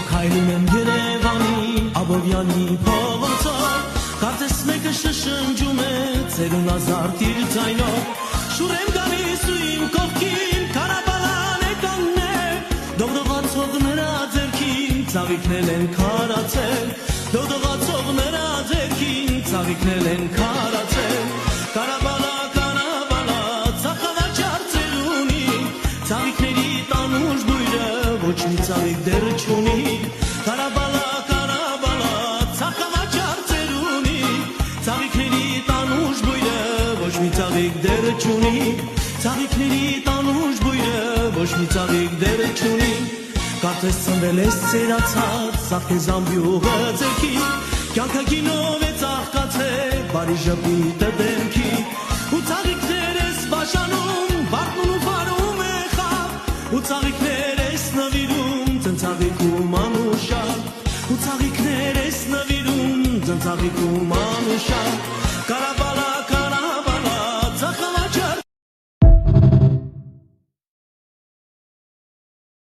Քայլում եմ Երևանի Աբովյանի փողոցով Կարծես մեկը շշնջում է ծերուն ազարտ իր ձայնով Շուր եմ գալիս ու իմ կողքին Քարաբալան է կանգնել Դողդողացող նրա ձեռքին Ծաղիկներ են քարացել Դողդողացող նրա ձեռքին Ծաղիկներ են քարացել Կարաբալա, կարաբալա Ծախավաճար ծերունի Ծաղիկների տանուշ բույրը Ոչ մի ծաղիկ դեռ չունի Կարաբալա, կարաբալա Ծախավաճար ծերունի Ծաղիկների տանուշ բույրը Ոչ մի ծաղիկ դեռ չունի Ծաղիկների տանուշ բույրը Ոչ մի ծաղիկ դեռ չունի Կարծես ծնվել ես ծերացած Սաղ քեզ ամբյուղը ձերքի Կյանքը գինով է ծաղկացել Բարի ժպիտը դեմքի Ու ծաղիկներ ես բաժանում Վարդն ու վարում է խավ Ու ծաղիկներ ես նվիրում Ծնծաղիկում անուշակ Ու ծաղիկներ ես նվիրում Ծնծաղիկում անուշակ